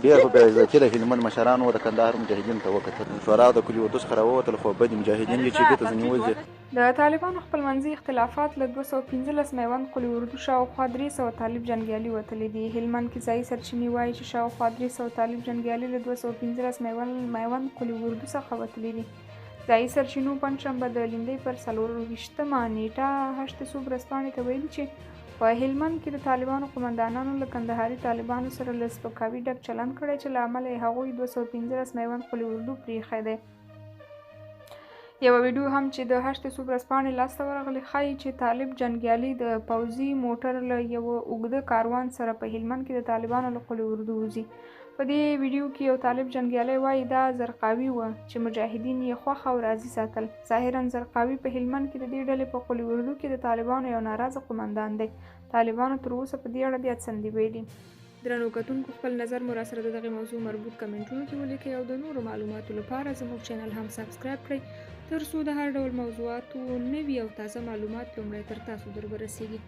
ډېر په بېعزتي د هلمند مشرانو د کندهار مجاهدینو ته وکتل. شورا د کلي اردو څخه راووتل، خو بد مجاهدین دي چې ګوته ځنې وځي. د طالبانو خپلمنځي اختلافات له 215 میوند قلي اردو شاوخوا 300 طالب جنګیالي وتلي دي. هلمند کې ځایي سرچینې وایي چې شاوخوا 300 طالب جنګیالي له 215 میوند قلي اردو څخه وتلي دي. ځایي سرچینو پنجشنبه د لیندۍ پر 24مه نیټه هشت ورځپاڼې ته ویلي چې په هلمند کې د طالبانو قومندانانو له کندهاري طالبانو سره له سپکاوي ډک چلند کړی چې له امله یې هغوی 215 میوند قلي اردو پرېښی دی. یوه ویډیو هم چې د هشت ورځپاڼې لاسته ورغلې ښایي چې طالب جنګیالي د پوځي موټر له یوه اوږده کاروان سره په هلمند کې د طالبانو له قلي اردو وځي. په دې ویډیو کې یو طالب جنګیالی وایي دا زرقاوي وه چې مجاهدین یې خوښ او راضي ساتل. ظاهرا زرقاوي په هلمند کې د دې ډلې په قلي اردو کې د طالبانو یو ناراضه قومندان دی. طالبانو تر اوسه په دې اړه بیا څه نه دي ویلي. درنو کتونکو، خپل نظر مو راسره د دغې موضوع مربوط کمنټونو کې ولیکئ او د نورو معلوماتو لپاره زموږ چینل هم سبسکرایب کړئ تر څو د هر ډول موضوعاتو نوي او تازه معلومات لومړی تر تاسو در ورسیږي.